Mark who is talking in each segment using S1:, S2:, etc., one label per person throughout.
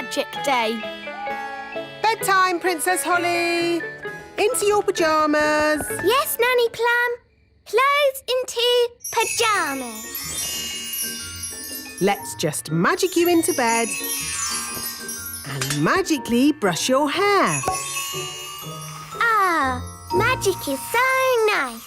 S1: Magic Day.
S2: Bedtime, Princess Holly. Into your pyjamas.
S3: Yes, Nanny Plum. Clothes into pyjamas.
S2: Let's just magic you into bed and magically brush your hair.
S3: Ah, magic is so nice.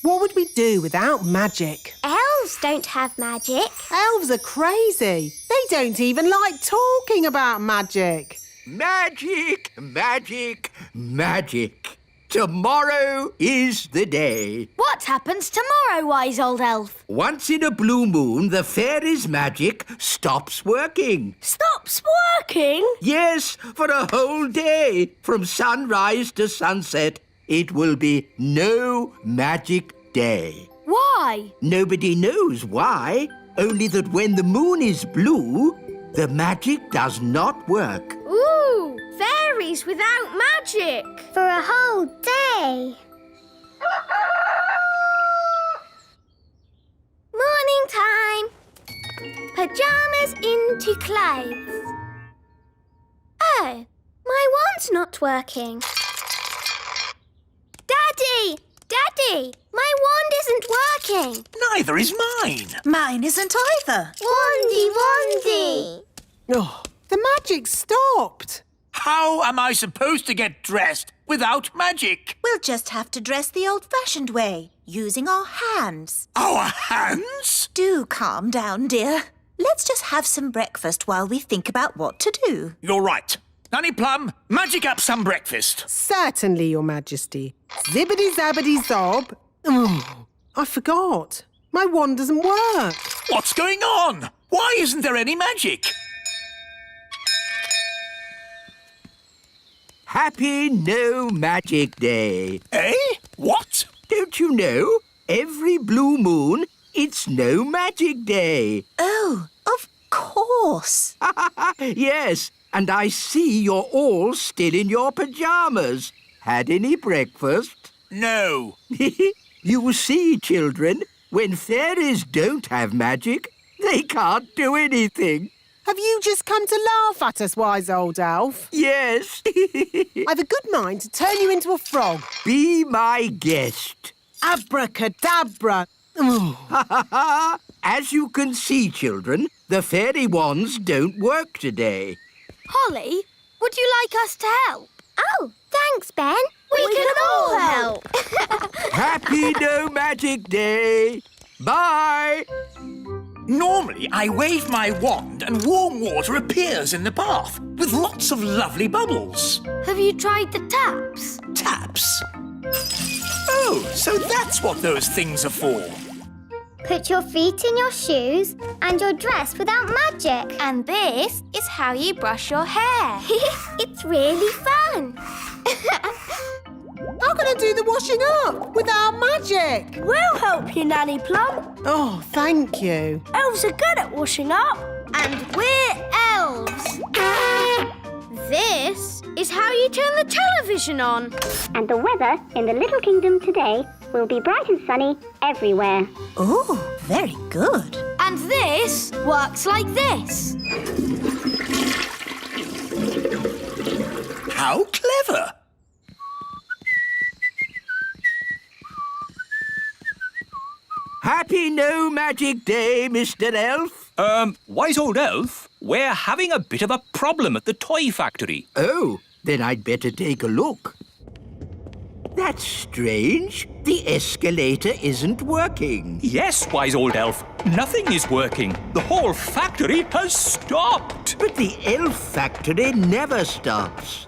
S2: What would we do without magic?
S3: Elves don't have magic.
S2: Elves are crazy. They don't even like talking about magic.
S4: Magic, magic, magic. Tomorrow is the day.
S1: What happens tomorrow, wise old elf?
S4: Once in a blue moon, the fairy's magic stops working.
S1: Stops working?
S4: Yes, for a whole day. From sunrise to sunset, it will be no magic day.
S1: Why?
S4: Nobody knows why, only that when the moon is blue, the magic does not work.
S1: Ooh, fairies without magic.
S3: For a whole day. Morning time. Pyjamas into clothes. Oh, my wand's not working. Daddy! Daddy! My wand isn't working.
S5: Neither is mine.
S6: Mine isn't either.
S3: Wandy, wandy.
S2: Oh, the magic stopped.
S5: How am I supposed to get dressed without magic?
S6: We'll just have to dress the old-fashioned way, using our hands.
S5: Our hands?
S6: Do calm down, dear. Let's just have some breakfast while we think about what to do.
S5: You're right. Nanny Plum, magic up some breakfast.
S2: Certainly, Your Majesty. Zibbity-zabbity-zob. Oh, I forgot. My wand doesn't work.
S5: What's going on? Why isn't there any magic?
S4: Happy No Magic Day.
S5: Eh? What?
S4: Don't you know? Every blue moon, it's No Magic Day.
S6: Oh, of course.
S4: Yes, and I see you're all still in your pyjamas. Had any breakfast?
S5: No.
S4: You see, children, when fairies don't have magic, they can't do anything.
S2: Have you just come to laugh at us, wise old elf?
S4: Yes.
S2: I've a good mind to turn you into a frog.
S4: Be my guest.
S2: Abracadabra. Oh.
S4: As you can see, children, the fairy wands don't work today.
S1: Holly, would you like us to help?
S3: Oh, thanks, Ben. We can all help.
S4: Happy No Magic Day. Bye.
S5: Normally, I wave my wand and warm water appears in the bath with lots of lovely bubbles.
S1: Have you tried the taps?
S5: Taps? Oh, so that's what those things are for.
S3: Put your feet in your shoes and you're dressed without magic.
S1: And this is how you brush your hair.
S3: It's really fun.
S2: How can I do the washing up without magic?
S1: We'll help you, Nanny Plum.
S2: Oh, thank you.
S1: Elves are good at washing up. And we're elves. This is how you turn the television on.
S7: And the weather in the Little Kingdom today will be bright and sunny everywhere.
S6: Oh, very good.
S1: And this works like this.
S5: How clever!
S4: Happy No Magic Day, Mr. Elf.
S8: Wise old elf, we're having a bit of a problem at the toy factory.
S4: Oh, then I'd better take a look. That's strange. The escalator isn't working.
S8: Yes, wise old elf, nothing is working. The whole factory has stopped.
S4: But the elf factory never stops.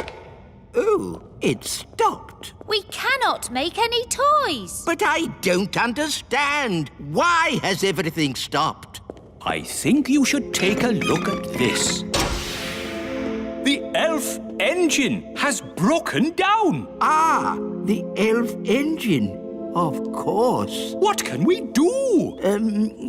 S4: Oh, it stopped.
S1: We cannot make any toys.
S4: But I don't understand. Why has everything stopped?
S8: I think you should take a look at this. The elf engine has broken down.
S4: Ah, the elf engine. Of course.
S8: What can we do?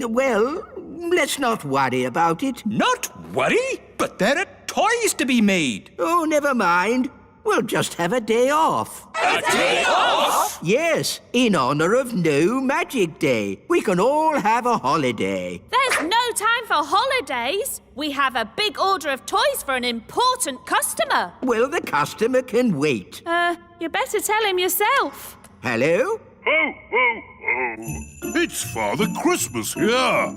S4: Well, let's not worry about it.
S8: Not worry, but there are toys to be made.
S4: Oh, never mind. We'll just have a day off.
S8: A day off?
S4: Yes, in honour of No Magic Day. We can all have a holiday.
S1: There's no
S9: time for holidays. We have a big order of toys for an important customer.
S4: Well, the customer can wait.
S9: You better tell him yourself.
S4: Hello?
S10: Ho, ho, ho! It's Father Christmas here.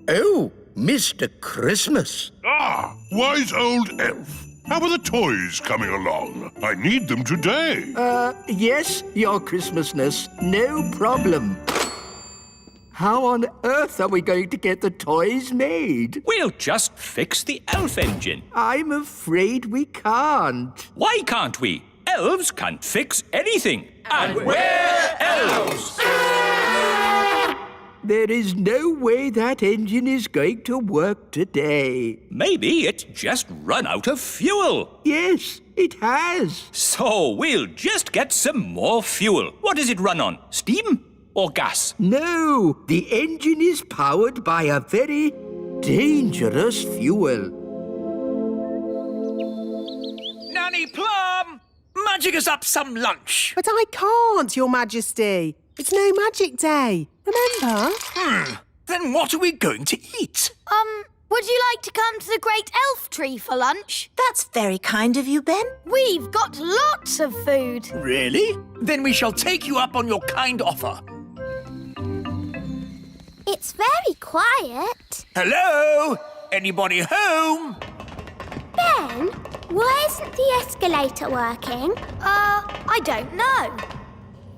S4: Oh, Mr. Christmas.
S10: Ah, wise old elf. How are the toys coming along? I need them today.
S4: Yes, Your Christmasness. No problem. How on earth are we going to get the toys made?
S8: We'll just fix the elf engine.
S4: I'm afraid we can't.
S8: Why can't we? Elves can't fix anything. And we're elves!
S4: There is no way that engine is going to work today.
S8: Maybe it's just run out of fuel.
S4: Yes, it has.
S8: So we'll just get some more fuel. What does it run on? Steam or gas?
S4: No, the engine is powered by a very dangerous fuel.
S5: Nanny, plum! Magic us up some lunch.
S2: But I can't, Your Majesty. It's no magic day. Remember?
S5: Then what are we going to eat?
S1: Would you like to come to the Great Elf Tree for lunch?
S6: That's very kind of you, Ben.
S1: We've got lots of food.
S5: Really? Then we shall take you up on your kind offer.
S3: It's very quiet.
S5: Hello? Anybody home?
S3: Ben, why isn't the escalator working?
S1: I don't know.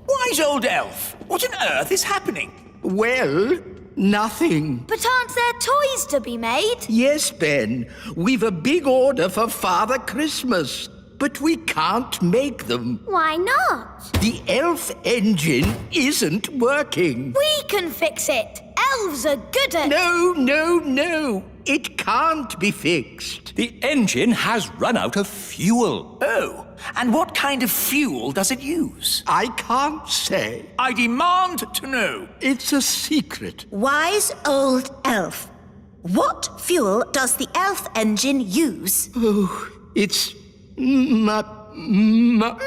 S5: Wise old elf, what on earth is happening?
S4: Well, nothing.
S1: But aren't there toys to be made?
S4: Yes, Ben. We've a big order for Father Christmas, but we can't make them.
S3: Why not?
S4: The elf engine isn't working.
S1: We can fix it. Elves are good at...
S4: No. It can't be fixed.
S8: The engine has run out of fuel.
S5: Oh, and what kind of fuel does it use?
S4: I can't say.
S5: I demand to know.
S4: It's a secret.
S6: Wise old elf. What fuel does the elf engine use?
S4: Oh, it's mud.
S1: Mud?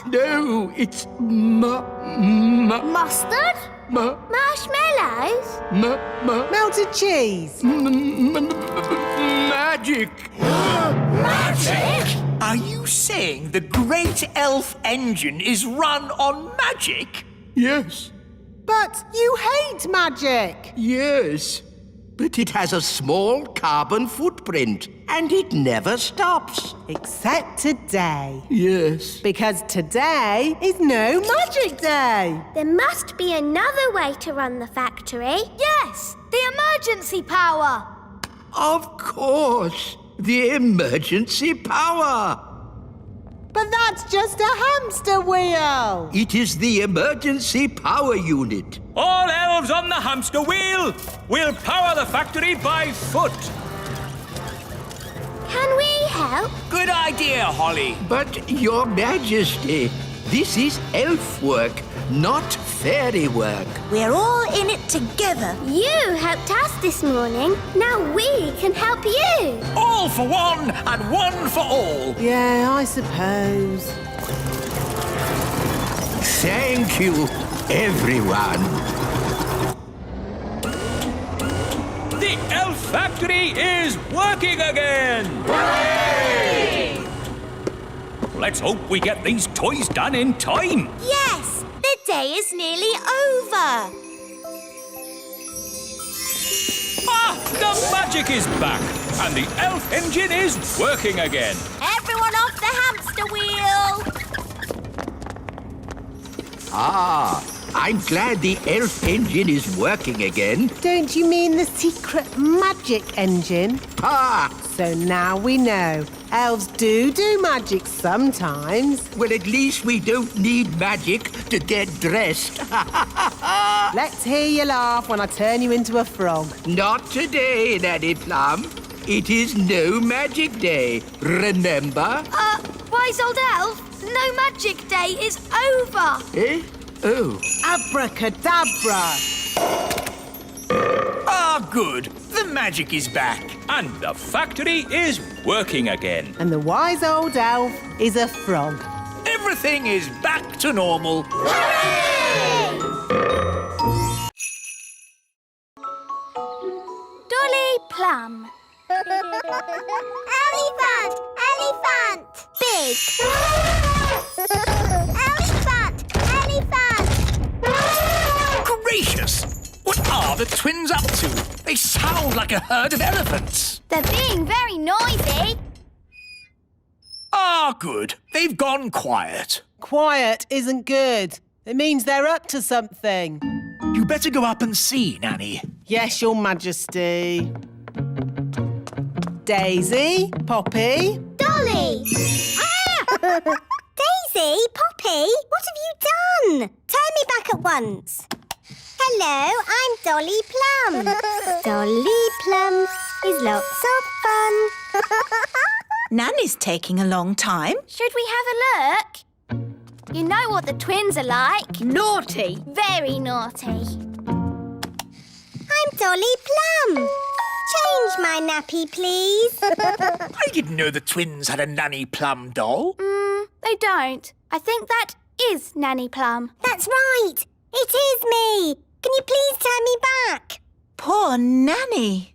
S4: No, it's
S3: Mustard? Marshmallows?
S2: Melted cheese.
S4: Magic.
S5: Magic? Are you saying the great elf engine is run on magic?
S4: Yes.
S2: But you hate magic.
S4: Yes. But it has a small carbon footprint, and it never stops.
S2: Except today.
S4: Yes.
S2: Because today is no magic day.
S3: There must be another way to run the factory.
S1: Yes, the emergency power.
S4: Of course. The emergency power.
S2: But that's just a hamster wheel.
S4: It is the emergency power unit.
S8: All elves on the hamster wheel! We'll power the factory by foot.
S3: Can we help?
S5: Good idea, Holly.
S4: But, Your Majesty, this is elf work, not fairy work.
S6: We're all in it together.
S3: You helped us this morning. Now we can help you.
S5: All for one and one for all.
S2: Yeah, I suppose.
S4: Thank you, everyone.
S8: The elf factory is working again! Hooray! Let's hope we get these toys done in time.
S6: Yes, the day is nearly over.
S8: Ah, the magic is back, and the elf engine is working again.
S6: Everyone off the hamster wheel.
S4: Ah, I'm glad the elf engine is working again.
S2: Don't you mean the secret magic engine?
S4: Ah,
S2: So now we know. Elves do magic sometimes.
S4: well, at least we don't need magic to get dressed.
S2: Let's hear you laugh when I turn you into a frog.
S4: Not today, Nanny Plum. It is no magic day, remember?
S1: Wise old elf, no magic day is over.
S4: Eh? Oh.
S2: Abracadabra.
S5: Ah, good. The magic is back.
S8: And the factory is working again.
S2: And the wise old elf is a frog.
S5: Everything is back to normal.
S3: Dolly,
S1: Plum.
S3: Elephant! Elephant! Big! Elephant! Elephant!
S5: Gracious! What are the twins up to? They sound like a herd of elephants.
S1: They're being very noisy.
S5: Ah, good. They've gone quiet.
S2: Quiet isn't good. It means they're up to something.
S5: You better go up and see, Nanny.
S2: Yes, Your Majesty. Daisy, Poppy.
S3: Dolly! Daisy, Poppy, what have you done? Turn me back at once. Hello, I'm Dolly Plum. Dolly Plum is lots of fun.
S6: Nanny's taking a long time.
S1: Should we have a look? You know what the twins are like.
S9: Naughty.
S1: Very naughty.
S3: I'm Dolly Plum. Change my nappy, please.
S5: I didn't know the twins had a Nanny Plum doll.
S1: They don't. I think that is Nanny Plum.
S3: That's right. It is me. Can you please turn me back?
S6: Poor Nanny.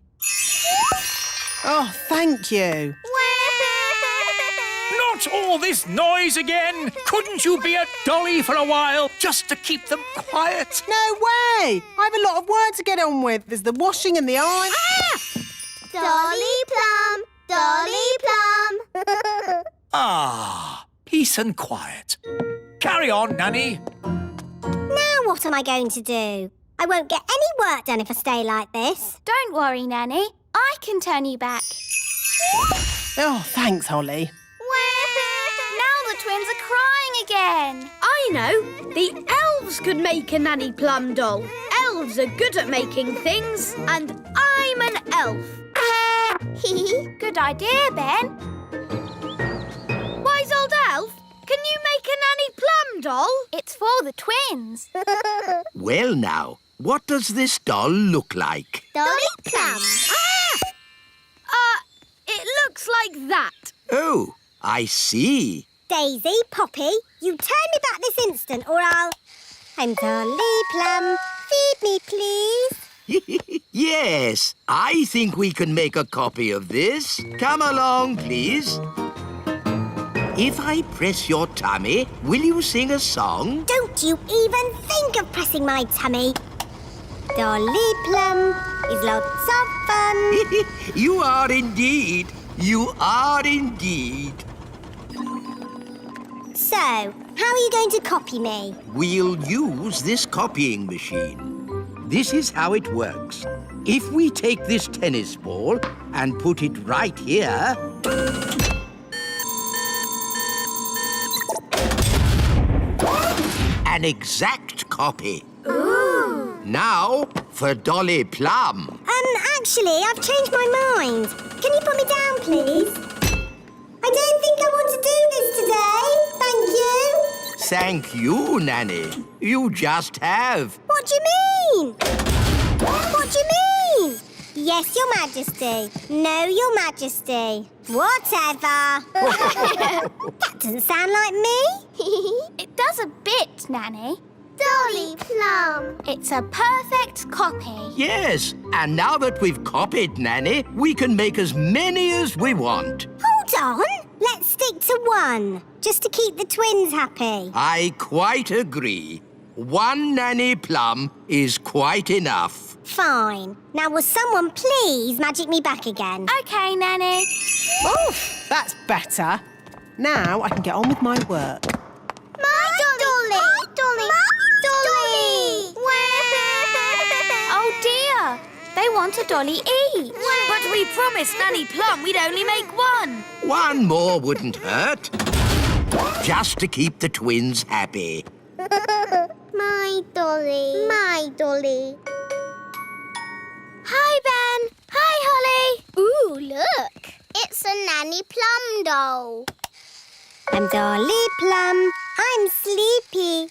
S2: Oh, thank you.
S5: Not all this noise again. Couldn't you be a dolly for a while, just to keep them quiet?
S2: No way! I have a lot of work to get on with. There's the washing and the iron.
S3: Dolly Plum, Dolly Plum.
S5: Ah, peace and quiet. Carry on, Nanny.
S3: Now what am I going to do? I won't get any work done if I stay like this.
S1: Don't worry, Nanny. I can turn you back.
S2: Oh, thanks, Holly.
S1: Now the twins are crying again.
S9: I know. The elves could make a Nanny Plum doll. Elves are good at making things, and I'm an elf.
S1: Good idea, Ben. Wise old elf, can you make a Nanny Plum doll? It's for the twins.
S4: Well now, what does this doll look like?
S3: Dolly Plum.
S9: It looks like that.
S4: Oh, I see.
S3: Daisy, Poppy, you turn me back this instant or I'm Dolly Plum. Feed me, please.
S4: Yes, I think we can make a copy of this. Come along, please. If I press your tummy, will you sing a song?
S3: Don't you even think of pressing my tummy. Dolly Plum is lots of fun.
S4: You are indeed. You are indeed.
S3: So, how are you going to copy me?
S4: We'll use this copying machine. This is how it works. If we take this tennis ball and put it right here... An exact copy.
S3: Ooh.
S4: Now for Dolly Plum.
S3: Actually, I've changed my mind. Can you put me down, please? I don't think I want to do this today. Thank you.
S4: Thank you, Nanny. You just have.
S3: What do you mean? What do you mean? Yes, Your Majesty. No, Your Majesty. Whatever. That doesn't sound like me.
S1: It does a bit, Nanny.
S3: Dolly Plum.
S1: It's a perfect copy.
S4: Yes, and now that we've copied Nanny, we can make as many as we want.
S3: Hold on. Let's stick to one, just to keep the twins happy.
S4: I quite agree. One Nanny Plum is quite enough.
S3: Fine. Now will someone please magic me back again?
S1: OK, Nanny.
S2: Oh, that's better. Now I can get on with my work.
S3: My Dolly! My Dolly! My Dolly!
S1: Oh, dear. They want a dolly each.
S9: But we promised Nanny Plum we'd only make one.
S4: One more wouldn't hurt. Just to keep the twins happy.
S3: My Dolly. My Dolly.
S1: Hi, Ben. Hi, Holly.
S3: Ooh, look. It's a Nanny Plum doll. I'm Dolly Plum. I'm sleepy.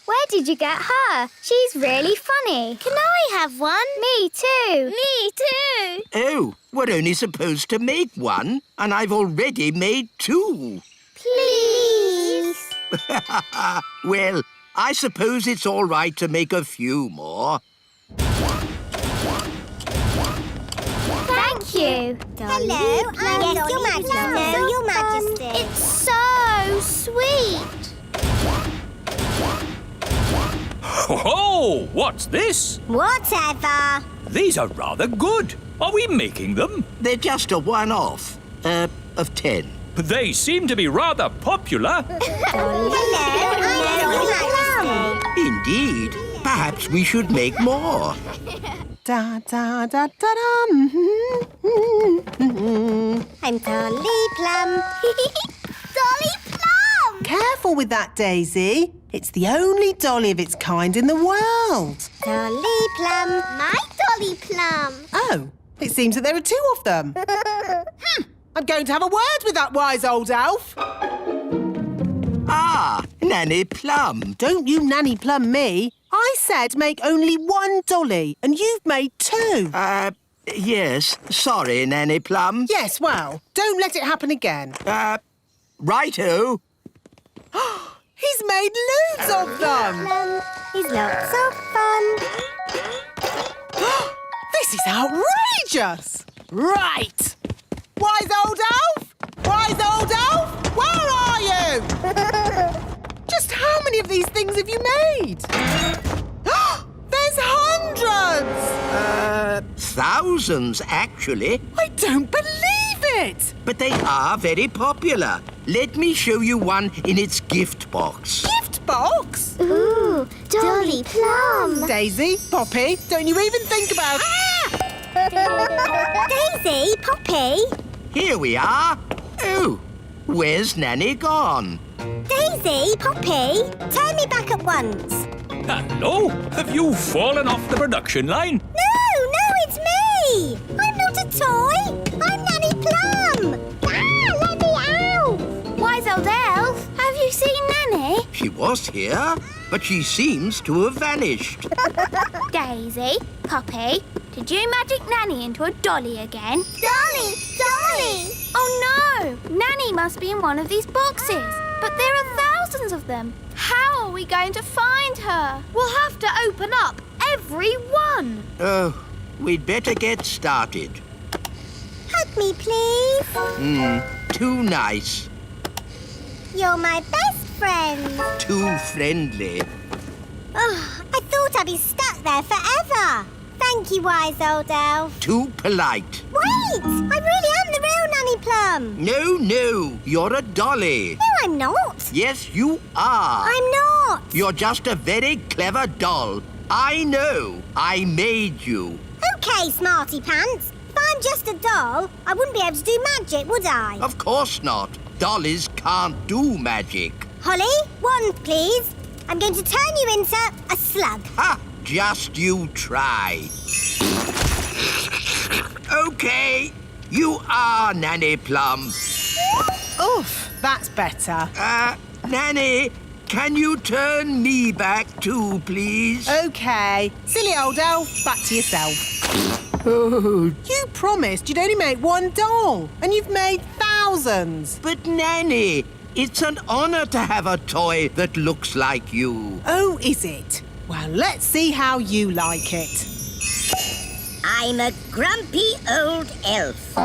S1: Where did you get her? She's really funny. Can I have one? Me too. Me too.
S4: Oh, we're only supposed to make one, and I've already made two.
S3: Please.
S4: Well, I suppose it's all right to make a few more.
S1: Thank you.
S3: Hello, yes, Your Majesty. No, Your Majesty.
S1: It's so sweet.
S8: Ho-ho! What's this?
S3: Whatever.
S8: These are rather good. Are we making them?
S4: They're just a one-off. Of 10.
S8: They seem to be rather popular.
S3: Hello, I'm Your Majesty.
S4: Indeed. Perhaps we should make more.
S2: Da da da da da.
S3: I'm Dolly Plum. Dolly Plum!
S2: Careful with that, Daisy. It's the only dolly of its kind in the world.
S3: Dolly Plum. My Dolly Plum.
S2: Oh, it seems that there are 2 of them. I'm going to have a word with that wise old elf.
S4: Ah, Nanny Plum.
S2: Don't you Nanny Plum me. I said make only 1 dolly, and you've made 2.
S4: Yes. Sorry, Nanny Plum.
S2: Yes, well, don't let it happen again.
S4: Righto.
S2: He's made loads of them.
S3: He's lots of fun.
S2: This is outrageous. Right. Wise old elf? Wise old elf? Where are you? Just how many of these things have you made? There's hundreds!
S4: Thousands, actually.
S2: I don't believe it!
S4: But they are very popular. Let me show you one in its gift box.
S2: Gift box?
S1: Ooh, Dolly Plum.
S2: Daisy, Poppy, don't you even think about
S3: Daisy, Poppy.
S4: Here we are. Oh, where's Nanny gone?
S3: Daisy, Poppy, turn me back at once.
S8: Hello? Have you fallen off the production line?
S3: No, it's me. I'm not a toy. I'm Nanny Plum. Let me out.
S1: Wise old elf, have you seen Nanny?
S4: She was here, but she seems to have vanished.
S1: Daisy, Poppy, did you magic Nanny into a dolly again?
S3: Dolly.
S1: Oh no! Nanny must be in one of these boxes. But there are thousands of them. How are we going to find her?
S9: We'll have to open up every one.
S4: Oh, we'd better get started.
S3: Hug me, please.
S4: Too nice.
S3: You're my best friend.
S4: Too friendly.
S3: Oh, I thought I'd be stuck there forever. Thank you, wise old elf.
S4: Too polite.
S3: Wait! I really am the real Nanny Plum.
S4: No, you're a dolly.
S3: No, I'm not.
S4: Yes, you are.
S3: I'm not.
S4: You're just a very clever doll. I know. I made you.
S3: Okay, smarty pants. If I'm just a doll, I wouldn't be able to do magic, would I?
S4: Of course not. Dollies can't do magic.
S3: Holly, wand, please. I'm going to turn you into a slug.
S4: Ha! Just you try. Okay, you are Nanny Plum.
S2: Oof, that's better.
S4: Nanny, can you turn me back too, please?
S2: OK. Silly old elf, back to yourself.
S4: Oh,
S2: You promised you'd only make 1 doll, and you've made thousands.
S4: but Nanny, it's an honor to have a toy that looks like you.
S2: Oh, is it? Well, let's see how you like it.
S3: I'm a grumpy old elf.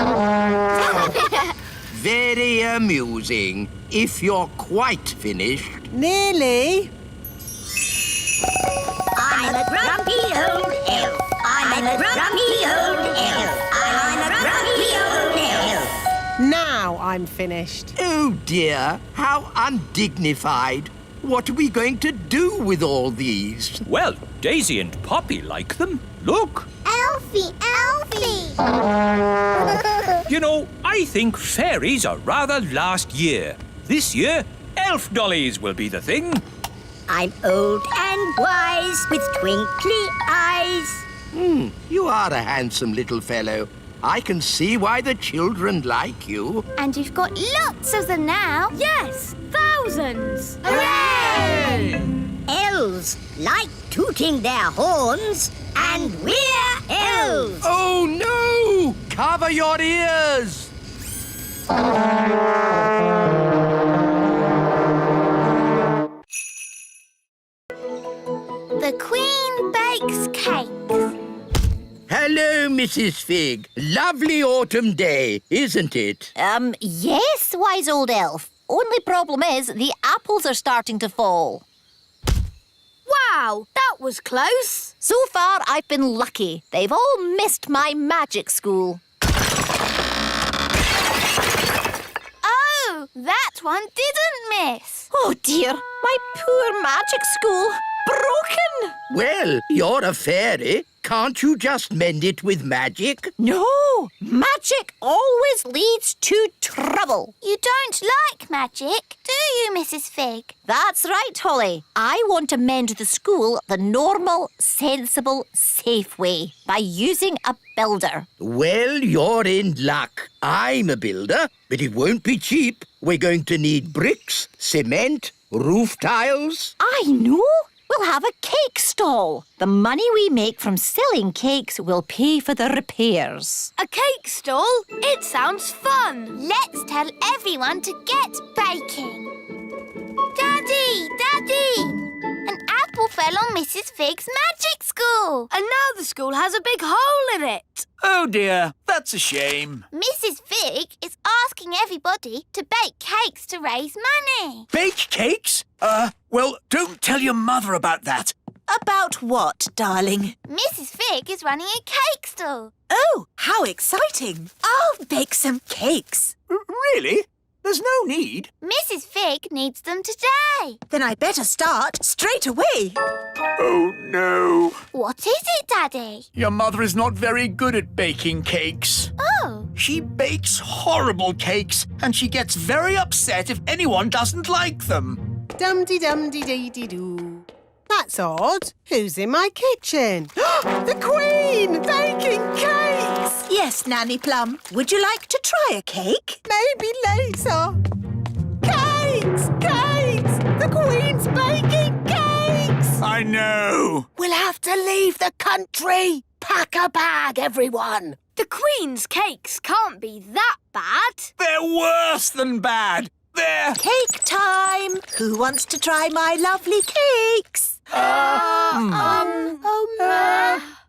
S4: Very amusing. If you're quite finished.
S2: Nearly.
S3: I'm a grumpy old elf. I'm a grumpy old elf. I'm a grumpy old elf.
S2: Now I'm finished.
S4: Oh dear, how undignified. What are we going to do with all these?
S8: Well, Daisy and Poppy like them. Look.
S3: Elfie.
S8: You know, I think fairies are rather last year. This year, elf dollies will be the thing.
S3: I'm old and wise with twinkly eyes.
S4: You are a handsome little fellow. I can see why the children like you.
S1: And you've got lots of them now.
S9: Yes, thousands.
S1: Hooray!
S3: Elves like tooting their horns, and we're elves.
S4: Oh no! Cover your ears!
S1: The Queen bakes cakes.
S4: Hello, Mrs. Fig. Lovely autumn day, isn't it?
S11: Yes, wise old elf. Only problem is the apples are starting to fall.
S9: Wow, that was close.
S11: So far, I've been lucky. They've all missed my magic school.
S1: Oh, that one didn't miss.
S11: Oh dear, my poor magic school. Broken!
S4: Well, you're a fairy. Can't you just mend it with magic?
S11: No, magic always leads to trouble.
S1: You don't like magic, do you, Mrs. Fig?
S11: That's right, Holly. I want to mend the school the normal, sensible, safe way by using a builder.
S4: Well, you're in luck. I'm a builder, but it won't be cheap. We're going to need bricks, cement, roof tiles.
S11: I know. We'll have a cake stall. The money we make from selling cakes will pay for the repairs.
S9: A cake stall? It sounds fun.
S1: Let's tell everyone to get baking. Daddy! Daddy! An apple fell on Mrs. Fig's magic school.
S9: And now the school has a big hole in it.
S5: Oh dear, that's a shame.
S1: Mrs. Fig is asking everybody to bake cakes to raise money.
S5: Bake cakes? Well, don't tell your mother about that.
S6: About what, darling?
S1: Mrs. Fig is running a cake stall.
S6: Oh, how exciting. I'll bake some cakes.
S5: Really? There's no need.
S1: Mrs. Fig needs them today.
S6: Then I better start straight away.
S5: Oh, no.
S1: What is it, Daddy?
S5: Your mother is not very good at baking cakes.
S1: Oh.
S5: She bakes horrible cakes, and she gets very upset if anyone doesn't like them.
S2: Dum-de-dum-de-dee-dee-doo. That's odd. Who's in my kitchen? The Queen! Baking cakes!
S6: Yes, Nanny Plum. Would you like to try a cake?
S2: Maybe later. Cakes! Cakes! The Queen's baking cakes!
S5: I know.
S2: We'll have to leave the country. Pack a bag, everyone.
S9: The Queen's cakes can't be that bad.
S5: They're worse than bad. They're...
S6: Cake time! Who wants to try my lovely cakes?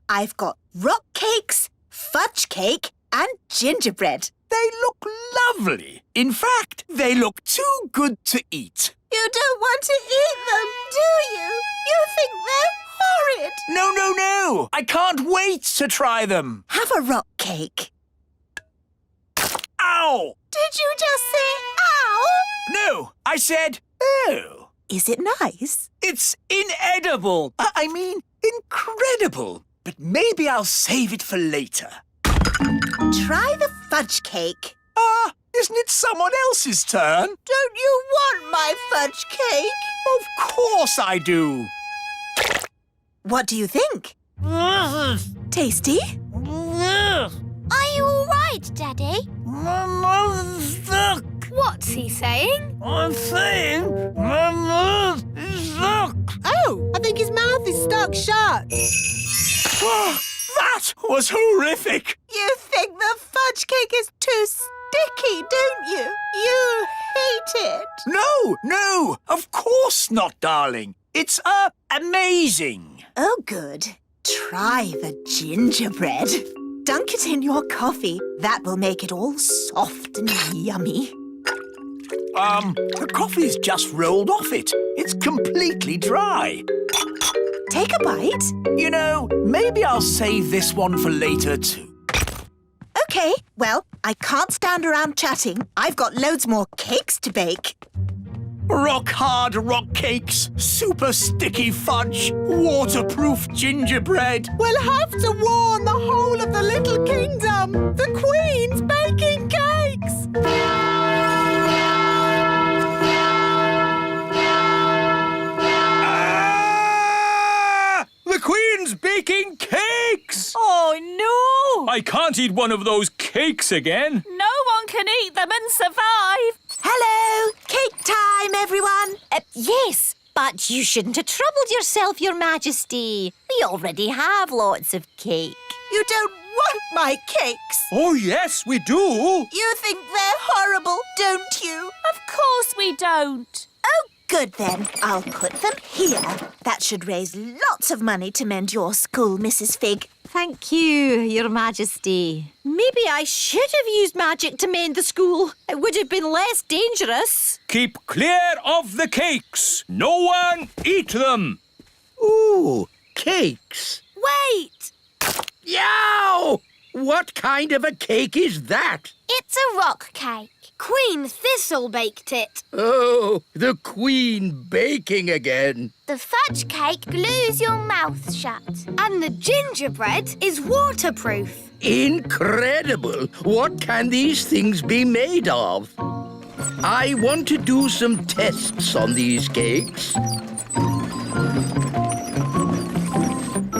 S6: I've got rock cakes, fudge cake, and gingerbread.
S5: They look lovely. In fact, they look too good to eat.
S6: You don't want to eat them, do you? You think they're horrid.
S5: No, no, no. I can't wait to try them.
S6: Have a rock cake.
S5: Ow!
S6: Did you just say ow?
S5: No, I said oh.
S6: Is it nice?
S5: It's inedible. I mean, incredible. But maybe I'll save it for later.
S6: Try the fudge cake.
S5: Isn't it someone else's turn?
S6: Don't you want my fudge cake?
S5: Of course I do.
S6: What do you think? Tasty?
S1: Are you all right, Daddy?
S5: My mouth's stuck.
S9: What's he saying?
S5: I'm saying my mouth is stuck.
S2: Oh, I think his mouth is stuck shut.
S5: That was horrific.
S6: You think the fudge cake is too sticky, don't you? You hate it.
S5: No, of course not, darling. It's, amazing.
S6: Oh, good. Try the gingerbread. Dunk it in your coffee. That will make it all soft and yummy.
S5: The coffee's just rolled off it. It's completely dry.
S6: Take a bite.
S5: You know, maybe I'll save this one for later too.
S6: OK, well, I can't stand around chatting. I've got loads more cakes to bake.
S5: Rock-hard rock cakes, super sticky fudge, waterproof gingerbread.
S2: We'll have to warn the whole of the Little Kingdom. The Queen's baking cakes.
S8: The Queen's baking cakes!
S11: Oh, no!
S8: I can't eat one of those cakes again.
S11: No one can eat them and survive.
S6: Hello! Cake time, everyone!
S11: Yes, but you shouldn't have troubled yourself, Your Majesty. We already have lots of cake.
S6: You don't want my cakes.
S8: Oh, yes, we do.
S6: You think they're horrible, don't you?
S11: Of course we don't.
S6: Oh, good then. I'll put them here. That should raise lots of money to mend your school, Mrs. Fig.
S11: Thank you, Your Majesty. Maybe I should have used magic to mend the school. It would have been less dangerous.
S8: Keep clear of the cakes. No one eat them.
S4: Ooh, cakes.
S9: Wait!
S4: Yow! What kind of a cake is that?
S1: It's a rock cake.
S9: Queen Thistle baked it.
S4: Oh, the Queen baking again.
S1: The fudge cake glues your mouth shut.
S9: And the gingerbread is waterproof.
S4: Incredible! What can these things be made of? I want to do some tests on these cakes.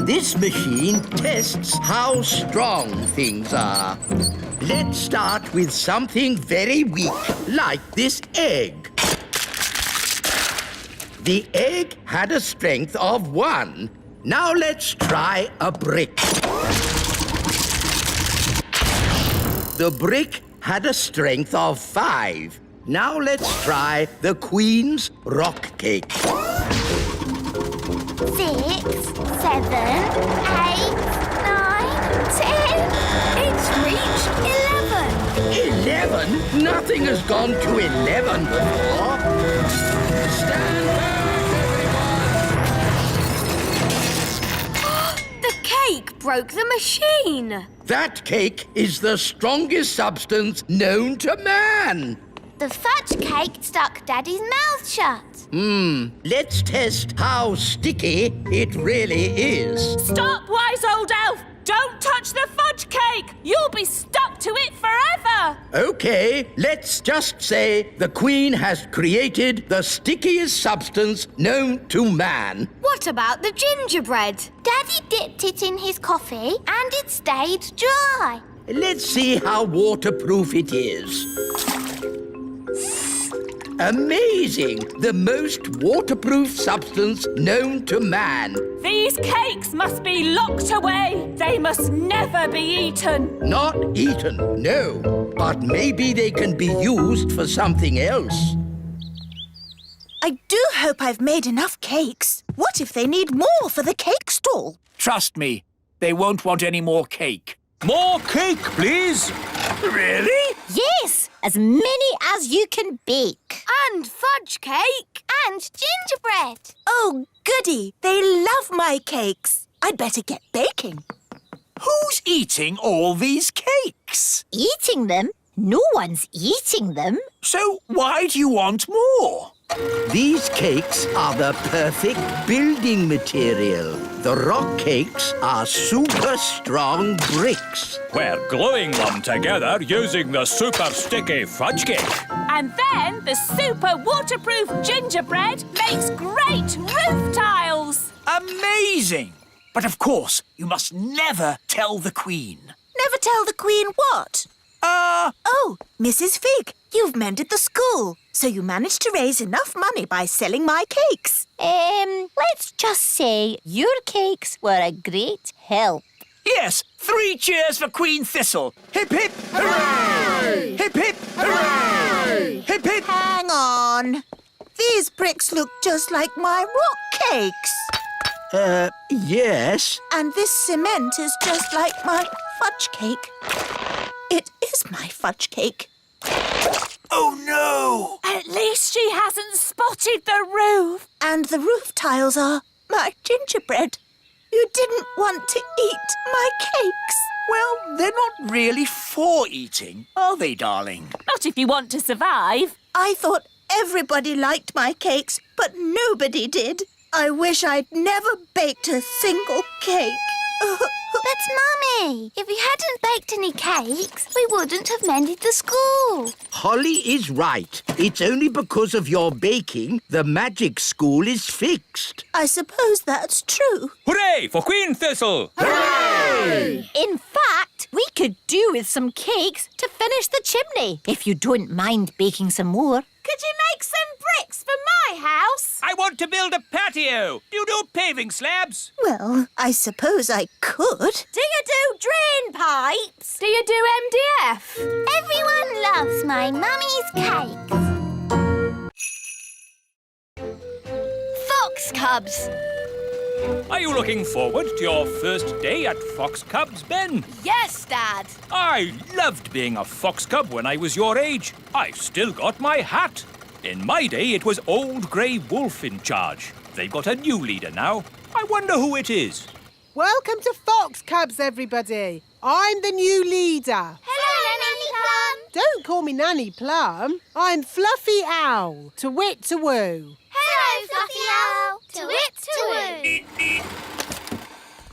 S4: This machine tests how strong things are. Let's start with something very weak, like this egg. The egg had a strength of 1. Now let's try a brick. The brick had a strength of 5. Now let's try the Queen's rock cake.
S1: 6, 7, 8, 9, 10.
S9: It's reached 11.
S4: 11? Nothing has gone to 11 before. Stand back, everyone!
S9: The cake broke the machine.
S4: That cake is the strongest substance known to man.
S1: The fudge cake stuck Daddy's mouth shut.
S4: Let's test how sticky it really is.
S12: Stop, wise old elf! Don't touch the fudge cake! You'll be stuck to it forever!
S4: Okay, let's just say the Queen has created the stickiest substance known to man.
S9: What about the gingerbread?
S1: Daddy dipped it in his coffee and it stayed dry.
S4: Let's see how waterproof it is. Amazing! The most waterproof substance known to man.
S12: These cakes must be locked away. They must never be eaten.
S4: Not eaten, no. But maybe they can be used for something else.
S6: I do hope I've made enough cakes. What if they need more for the cake stall?
S5: Trust me, they won't want any more cake.
S8: More cake, please.
S5: Really?
S11: Yes, as many as you can bake.
S9: And fudge cake.
S1: And gingerbread.
S6: Oh, goody. They love my cakes. I'd better get baking.
S5: Who's eating all these cakes?
S11: Eating them? No one's eating them.
S5: So why do you want more?
S4: These cakes are the perfect building material. The rock cakes are super strong bricks.
S8: We're gluing them together using the super sticky fudge cake.
S12: And then the super waterproof gingerbread makes great roof tiles.
S5: Amazing! But of course, you must never tell the Queen.
S6: Never tell the Queen what? Oh, Mrs. Fig, you've mended the school. So you managed to raise enough money by selling my cakes.
S11: Let's just say your cakes were a great help.
S5: Yes, 3 cheers for Queen Thistle. Hip, hip, hooray! Hip, hip, hooray! Hip, hip.
S6: Hang on. These bricks look just like my rock cakes.
S4: Yes.
S6: And this cement is just like my fudge cake. It is my fudge cake.
S5: Oh, no!
S12: At least she hasn't spotted the roof.
S6: And the roof tiles are my gingerbread. You didn't want to eat my cakes.
S5: Well, they're not really for eating, are they, darling?
S12: Not if you want to survive.
S6: I thought everybody liked my cakes, but nobody did. I wish I'd never baked a single cake.
S1: But, Mummy, if we hadn't baked any cakes, we wouldn't have mended the school.
S4: Holly is right. It's only because of your baking the magic school is fixed.
S6: I suppose that's true.
S8: Hooray for Queen Thistle!
S11: Hooray! In fact, we could do with some cakes to finish the chimney, if you don't mind baking some more.
S12: Could you make some bricks for my house?
S8: I want to build a patio. Do you do paving slabs?
S6: Well, I suppose I could.
S9: Do you do drain pipes?
S12: Do you do MDF?
S1: Everyone loves my mummy's cakes.
S9: Fox cubs.
S8: Are you looking forward to your first day at Fox Cubs, Ben?
S9: Yes, Dad.
S8: I loved being a fox cub when I was your age. I've still got my hat. In my day, it was Old Grey Wolf in charge. They've got a new leader now. I wonder who it is.
S2: Welcome to Fox Cubs, everybody. I'm the new leader.
S1: Hello, Nanny Plum.
S2: Don't call me Nanny Plum. I'm Fluffy Owl. To wit, to woo.
S1: Hello, Fluffy Owl. To wit, to woo.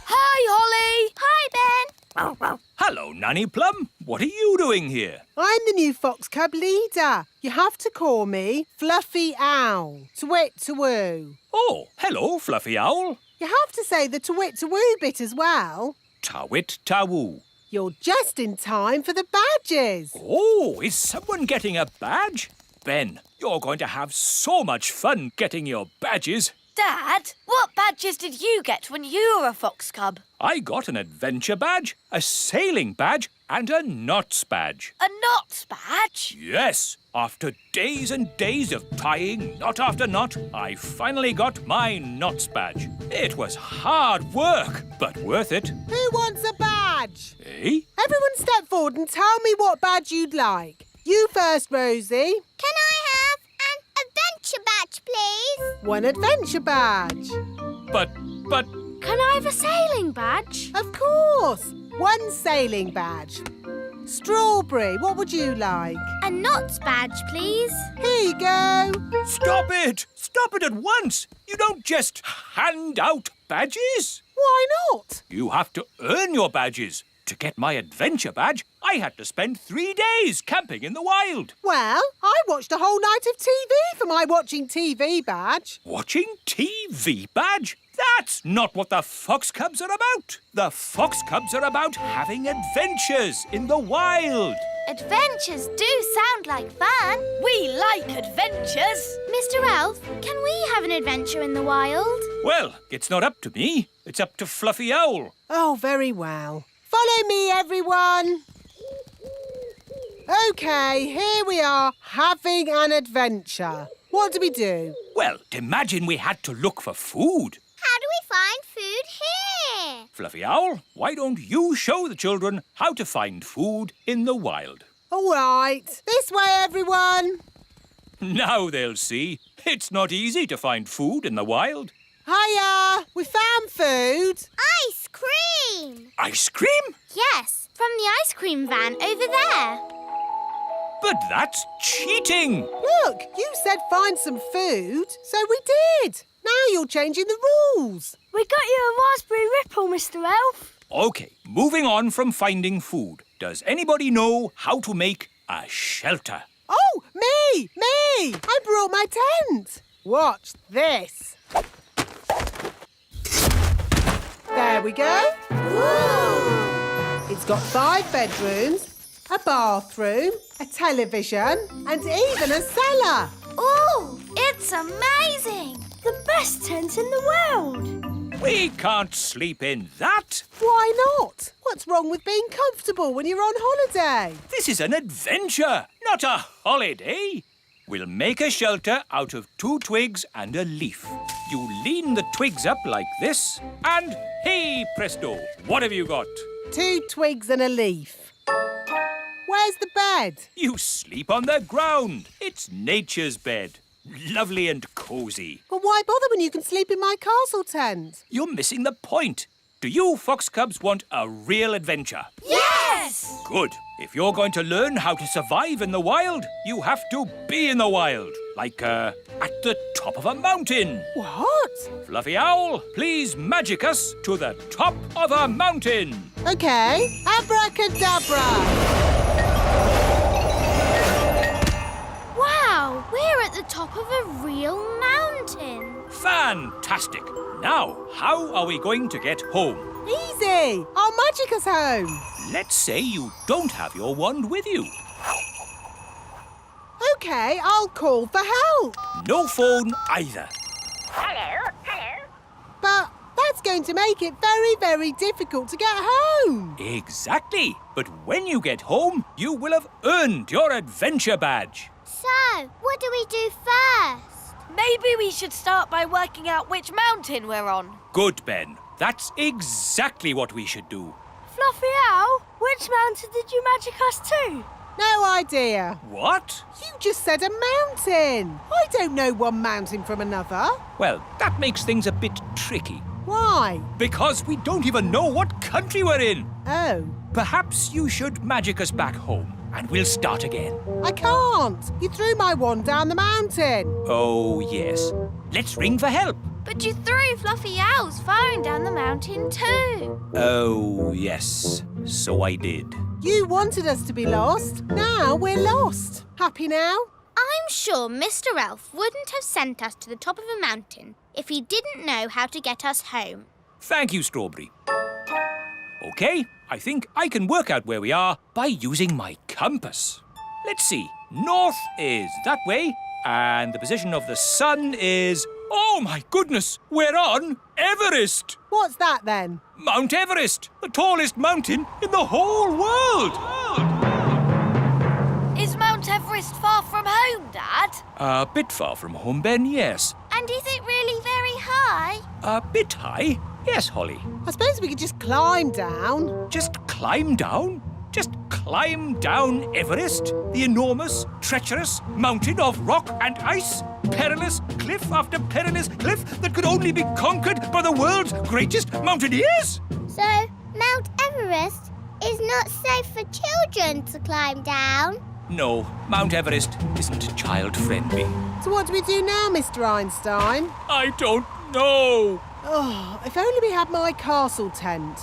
S9: Hi, Holly.
S1: Hi, Ben.
S8: Hello, Nanny Plum. What are you doing here?
S2: I'm the new Fox Cub leader. You have to call me Fluffy Owl. To wit, to woo.
S8: Oh, hello, Fluffy Owl.
S2: You have to say the to wit, to woo bit as well.
S8: Tawit tawoo.
S2: You're just in time for the badges.
S8: Oh, is someone getting a badge? Ben, you're going to have so much fun getting your badges.
S9: Dad, what badges did you get when you were a fox cub?
S8: I got an adventure badge, a sailing badge, and a knots badge.
S9: A knots badge?
S8: Yes, after days and days of tying knot after knot, I finally got my knots badge. It was hard work, but worth it.
S2: Who wants a badge?
S8: Eh?
S2: Everyone step forward and tell me what badge you'd like. You first, Rosie.
S3: Can I have an adventure badge, please?
S2: One adventure badge.
S8: But...
S9: Can I have a sailing badge?
S2: Of course. One sailing badge. Strawberry, what would you like?
S1: A knots badge, please.
S2: Here you go.
S8: Stop it! Stop it at once! You don't just hand out badges.
S2: Why not?
S8: You have to earn your badges. To get my adventure badge, I had to spend 3 days camping in the wild.
S2: Well, I watched a whole night of TV for my watching TV badge.
S8: Watching TV badge? That's not what the Fox Cubs are about. The Fox Cubs are about having adventures in the wild.
S1: Adventures do sound like fun.
S9: We like adventures.
S1: Mr. Elf, can we have an adventure in the wild?
S8: Well, it's not up to me. It's up to Fluffy Owl.
S2: Oh, very well. Follow me, everyone. OK, here we are, having an adventure. What do we do?
S8: Well, imagine we had to look for food.
S3: How do we find food here?
S8: Fluffy Owl, why don't you show the children how to find food in the wild?
S2: All right. This way, everyone.
S8: Now they'll see. It's not easy to find food in the wild.
S2: Hiya! We found food.
S3: Ice cream!
S8: Ice cream?
S1: Yes, from the ice cream van over there.
S8: But that's cheating.
S2: Look, you said find some food, so we did. Now you're changing the rules.
S9: We got you a raspberry ripple, Mr. Elf.
S8: OK, moving on from finding food. Does anybody know how to make a shelter?
S2: Oh, me! I brought my tent. Watch this. There we go. It's got 5 bedrooms, a bathroom, a television, and even a cellar.
S1: Ooh, it's amazing.
S9: The best tent in the world.
S8: We can't sleep in that.
S2: Why not? What's wrong with being comfortable when you're on holiday?
S8: This is an adventure, not a holiday. We'll make a shelter out of 2 twigs and a leaf. You lean the twigs up like this, and hey presto, what have you got?
S2: 2 twigs and a leaf. Where's the bed?
S8: You sleep on the ground. It's nature's bed. Lovely and cosy.
S2: But why bother when you can sleep in my castle tent?
S8: You're missing the point. Do you Fox Cubs want a real adventure?
S1: Yes!
S8: Good. If you're going to learn how to survive in the wild, you have to be in the wild. Like, at the top of a mountain.
S2: What?
S8: Fluffy Owl, please magic us to the top of a mountain.
S2: OK. Abracadabra.
S1: Wow, we're at the top of a real mountain.
S8: Fantastic. Now, how are we going to get home?
S2: Easy. I'll magic us home.
S8: Let's say you don't have your wand with you.
S2: OK, I'll call for help.
S8: No phone either.
S3: Hello.
S2: But that's going to make it very, very difficult to get home.
S8: Exactly. But when you get home, you will have earned your adventure badge.
S3: So, what do we do first?
S9: Maybe we should start by working out which mountain we're on.
S8: Good, Ben. That's exactly what we should do.
S9: Fluffy Owl, which mountain did you magic us to?
S2: No idea.
S8: What?
S2: You just said a mountain. I don't know one mountain from another.
S8: Well, that makes things a bit tricky.
S2: Why?
S8: Because we don't even know what country we're in.
S2: Oh,
S8: Perhaps you should magic us back home, and we'll start again.
S2: I can't. You threw my wand down the mountain.
S8: Oh, yes. Let's ring for help.
S1: But you threw Fluffy Owl's phone down the mountain too.
S8: Oh, yes. So I did.
S2: You wanted us to be lost. Now we're lost. Happy now?
S1: I'm sure Mr. Elf wouldn't have sent us to the top of a mountain if he didn't know how to get us home.
S8: Thank you, Strawberry. OK, I think I can work out where we are by using my compass. Let's see. North is that way, and the position of the sun is... Oh, my goodness! We're on Everest!
S2: What's that then?
S8: Mount Everest, the tallest mountain in the whole world!
S9: Is Mount Everest far from home, Dad?
S8: A bit far from home, Ben, yes.
S1: And is it really very high?
S8: A bit high? Yes, Holly.
S2: I suppose we could just climb down.
S8: Just climb down? Just climb down Everest, the enormous, treacherous mountain of rock and ice? Perilous cliff after perilous cliff that could only be conquered by the world's greatest mountaineers?
S3: So, Mount Everest is not safe for children to climb down?
S8: No, Mount Everest isn't child-friendly.
S2: So what do we do now, Mr. Einstein?
S8: I don't know.
S2: Oh, if only we had my castle tent.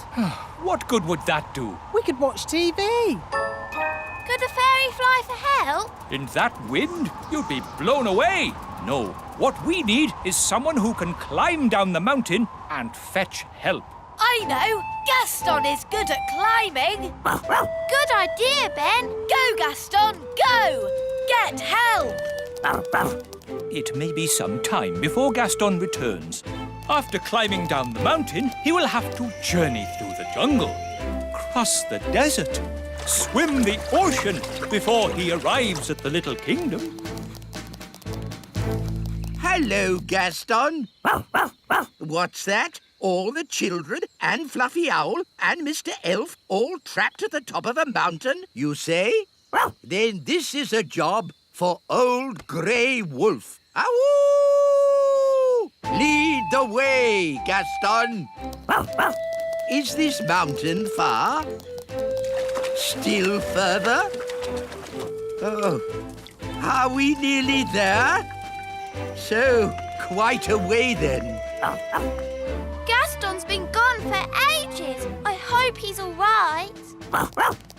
S8: What good would that do?
S2: We could watch TV.
S1: Could a fairy fly for help?
S8: In that wind, you'd be blown away. No, what we need is someone who can climb down the mountain and fetch help.
S9: I know! Gaston is good at climbing!
S1: Good idea, Ben.
S9: Go, Gaston, go! Get help!
S8: It may be some time before Gaston returns. After climbing down the mountain, he will have to journey through the jungle, cross the desert, swim the ocean before he arrives at the Little Kingdom.
S4: Hello, Gaston. What's that? All the children and Fluffy Owl and Mr. Elf all trapped at the top of a mountain, you say? Then this is a job for Old Grey Wolf. Awoo! Lead the way, Gaston. Is this mountain far? Still further? Oh, are we nearly there? So, quite a way then.
S1: Gaston's been gone for ages. I hope he's all right.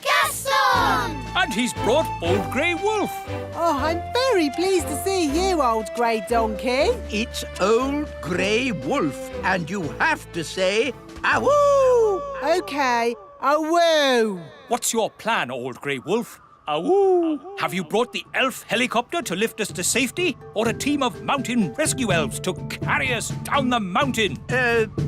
S1: Gaston!
S8: And he's brought Old Grey Wolf.
S2: Oh, I'm very pleased to see you, old grey donkey.
S4: It's Old Grey Wolf, and you have to say, awoo!
S2: OK, awoo.
S8: What's your plan, Old Grey Wolf? Awoo! Have you brought the elf helicopter to lift us to safety, or a team of mountain rescue elves to carry us down the mountain?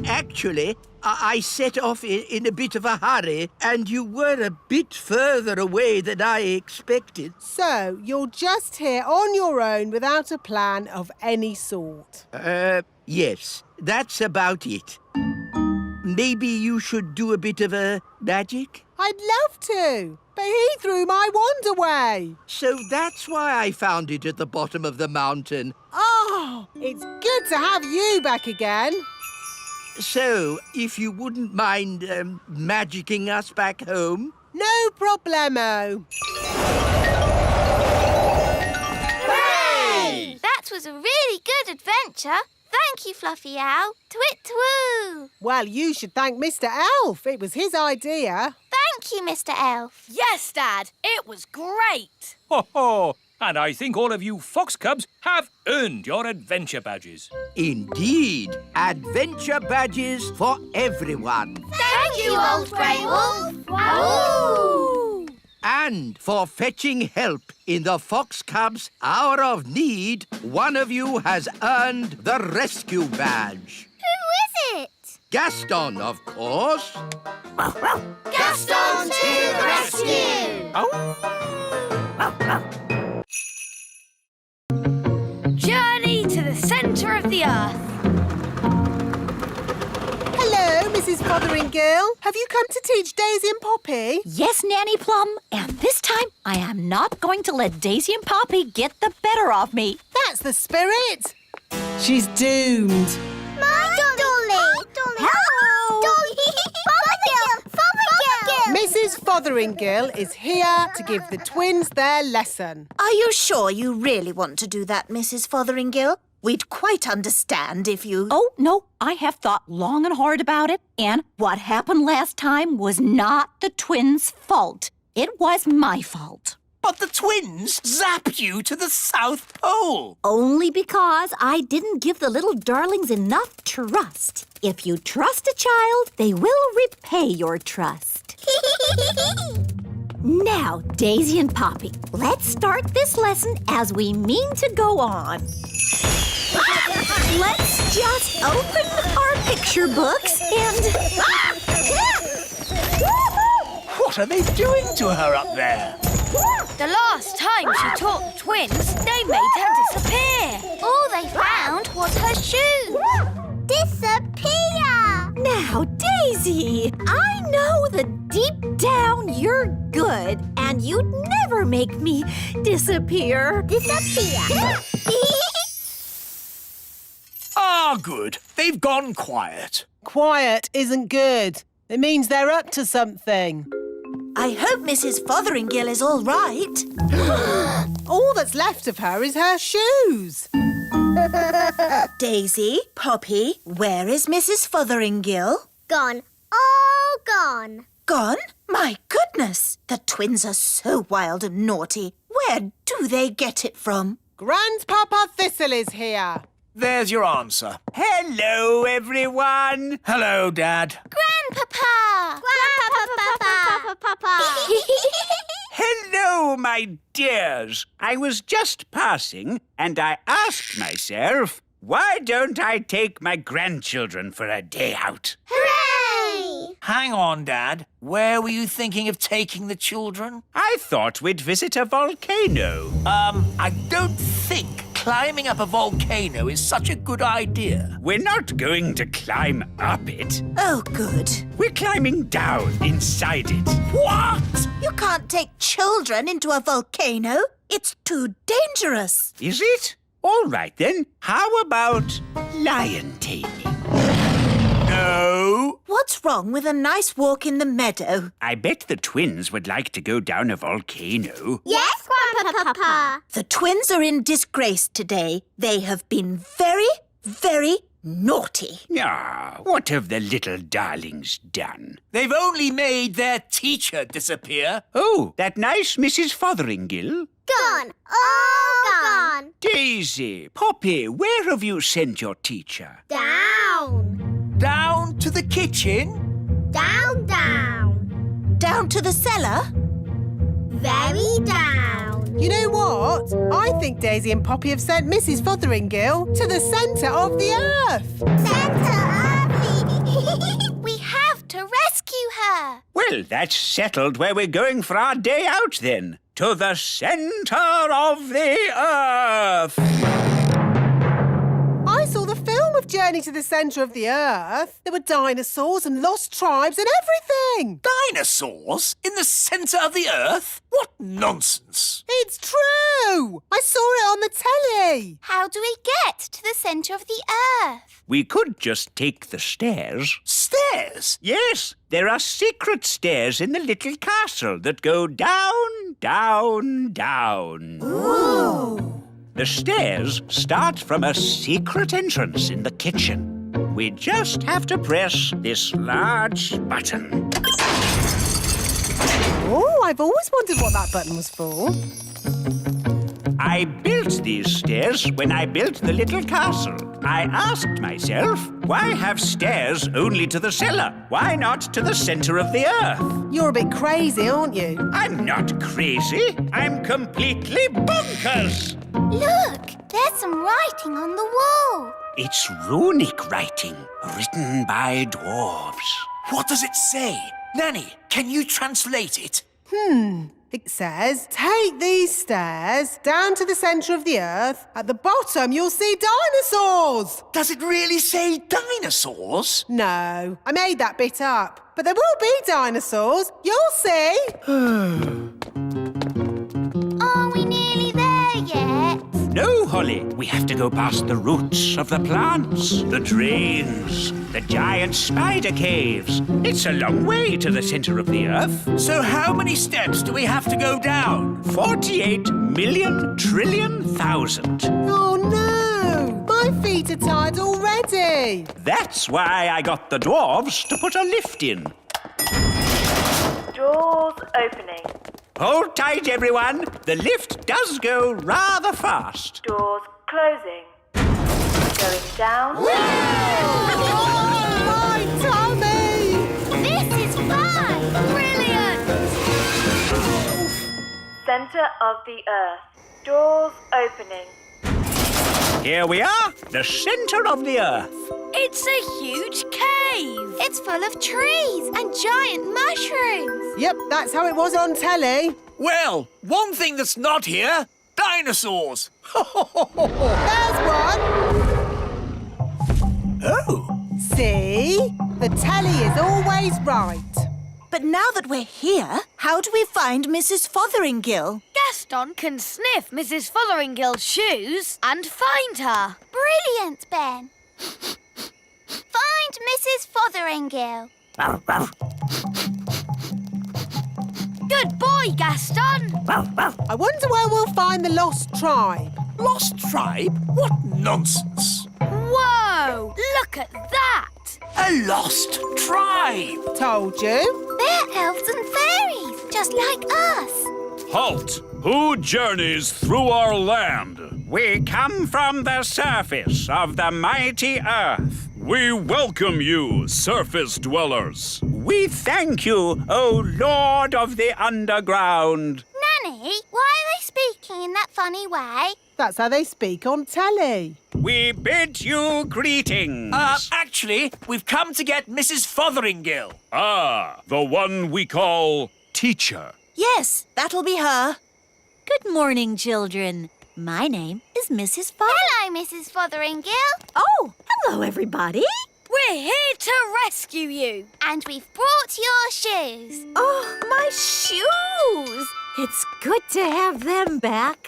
S4: Actually, I set off in a bit of a hurry, and you were a bit further away than I expected.
S2: So, you're just here on your own without a plan of any sort?
S4: Yes, that's about it. Maybe you should do a bit of a magic?
S2: I'd love to, but he threw my wand away.
S4: So that's why I found it at the bottom of the mountain.
S2: Oh, it's good to have you back again.
S4: So, if you wouldn't mind magicking us back home?
S2: No problemo.
S1: Hooray! That was a really good adventure. Thank you, Fluffy Owl. Twit-twoo!
S2: Well, you should thank Mr. Elf. It was his idea.
S1: Thank you, Mr. Elf.
S9: Yes, Dad, it was great.
S8: Ho ho! And I think all of you fox cubs have earned your adventure badges.
S4: Indeed, adventure badges for everyone.
S1: Thank you, Old Grey Wolf. Wahoo!
S4: And for fetching help in the Fox Cubs' hour of need, one of you has earned the rescue badge.
S1: Who is it?
S4: Gaston, of course.
S1: Gaston to the rescue!
S9: Journey to the
S2: Mrs. Fotheringill. Have you come to teach Daisy and Poppy?
S11: Yes, Nanny Plum. And this time, I am not going to let Daisy and Poppy get the better of me.
S2: That's the spirit. She's doomed.
S3: My Dolly! Hello! Dolly! Fotheringill!
S2: Mrs. Fotheringill is here to give the twins their lesson.
S6: Are you sure you really want to do that, Mrs. Fotheringill? We'd quite understand if you...
S11: Oh, no, I have thought long and hard about it. And what happened last time was not the twins' fault. It was my fault.
S5: But the twins zapped you to the South Pole.
S11: Only because I didn't give the little darlings enough trust. If you trust a child, they will repay your trust. Now, Daisy and Poppy, let's start this lesson as we mean to go on. Let's just open our picture books and...
S5: What are they doing to her up there?
S9: The last time she taught the twins, they made her disappear.
S1: All they found was her shoes.
S3: Disappear!
S11: Now, Daisy, I know that deep down you're good and you'd never make me disappear.
S3: Disappear!
S5: Ah, good. They've gone quiet.
S2: Quiet isn't good. It means they're up to something.
S6: I hope Mrs. Fotheringill is all right.
S2: All that's left of her is her shoes.
S6: Daisy, Poppy, where is Mrs. Fotheringill?
S3: Gone. All gone.
S6: Gone? My goodness! The twins are so wild and naughty. Where do they get it from?
S2: Grandpapa Thistle is here.
S5: There's your answer.
S4: Hello, everyone.
S5: Hello, Dad.
S1: Grandpapa!
S3: Grandpapa!
S4: Hello, my dears. I was just passing and I asked myself, why don't I take my grandchildren for a day out?
S3: Hooray!
S5: Hang on, Dad. Where were you thinking of taking the children?
S4: I thought we'd visit a volcano.
S5: I don't think climbing up a volcano is such a good idea.
S4: We're not going to climb up it.
S6: Oh, good.
S4: We're climbing down inside it.
S6: What? You can't take children into a volcano. It's too dangerous.
S4: Is it? All right, then. How about lion taming? No.
S6: What's wrong with a nice walk in the meadow?
S4: I bet the twins would like to go down a volcano.
S3: Yes, Grandpapa!
S6: The twins are in disgrace today. They have been very, very naughty.
S4: Ah, what have the little darlings done?
S5: They've only made their teacher disappear.
S4: Oh, that nice Mrs. Fotheringill?
S3: Gone. All gone.
S4: Daisy, Poppy, where have you sent your teacher?
S3: Down.
S5: Down to the kitchen?
S3: Down, down.
S6: Down to the cellar?
S3: Very down.
S2: You know what? I think Daisy and Poppy have sent Mrs. Fotheringill to the centre of the earth.
S3: Centre
S1: We have to rescue her.
S4: Well, that's settled where we're going for our day out, then. To the centre of the earth.
S2: I saw the film of Journey to the Centre of the Earth. There were dinosaurs and lost tribes and everything.
S5: Dinosaurs? In the centre of the earth? What nonsense!
S2: It's true. I saw it on the telly.
S1: How do we get to the centre of the earth?
S4: We could just take the stairs.
S5: Stairs?
S4: Yes, there are secret stairs in the little castle that go down, down, down.
S6: Ooh.
S4: The stairs start from a secret entrance in the kitchen. We just have to press this large button.
S2: Oh, I've always wondered what that button was for.
S4: I built these stairs when I built the little castle. I asked myself, why have stairs only to the cellar? Why not to the centre of the earth?
S2: You're a bit crazy, aren't you?
S4: I'm not crazy. I'm completely bonkers.
S1: Look, there's some writing on the wall.
S4: It's runic writing, written by dwarves.
S5: What does it say? Nanny, can you translate it?
S2: It says, take these stairs down to the centre of the earth. At the bottom, you'll see dinosaurs.
S5: Does it really say dinosaurs?
S2: No, I made that bit up. But there will be dinosaurs. You'll see.
S1: Are we nearly there yet?
S8: No, Holly. We have to go past the roots of the plants, the drains, the giant spider caves. It's a long way to the centre of the earth.
S5: So how many steps do we have to go down?
S8: 48,000,000,000,000.
S2: Oh, no. My feet are tired already.
S8: That's why I got the dwarves to put a lift in.
S13: Doors opening.
S8: Hold tight, everyone. The lift does go rather fast.
S13: Doors closing. Going down.
S2: My tummy!
S1: This is fun! Brilliant!
S13: Center of the earth. Doors opening.
S8: Here we are, the centre of the earth.
S9: It's a huge cave.
S1: It's full of trees and giant mushrooms.
S2: Yep, that's how it was on telly.
S5: Well, one thing that's not here, dinosaurs.
S2: There's one.
S5: Oh.
S2: See? The telly is always right.
S6: But now that we're here, how do we find Mrs. Fotheringill?
S9: Gaston can sniff Mrs. Fotheringill's shoes and find her.
S1: Brilliant, Ben. Find Mrs. Fotheringill.
S9: Good boy, Gaston.
S2: I wonder where we'll find the lost tribe.
S5: Lost tribe? What nonsense.
S9: Whoa! Look at that!
S5: A lost tribe.
S2: Told you.
S1: They're elves and fairies, just like us.
S14: Halt! Who journeys through our land?
S8: We come from the surface of the mighty earth.
S14: We welcome you, surface dwellers.
S8: We thank you, O Lord of the Underground.
S1: Nanny, why are they speaking in that funny way?
S2: That's how they speak on telly.
S8: We bid you greetings.
S5: Actually, we've come to get Mrs. Fotheringill.
S14: Ah, the one we call teacher.
S6: Yes, that'll be her. Good morning, children. My name is Mrs.
S1: Hello, Mrs. Fotheringill.
S11: Oh, hello, everybody.
S9: We're here to rescue you.
S1: And we've brought your shoes.
S11: Oh, my shoes. It's good to have them back.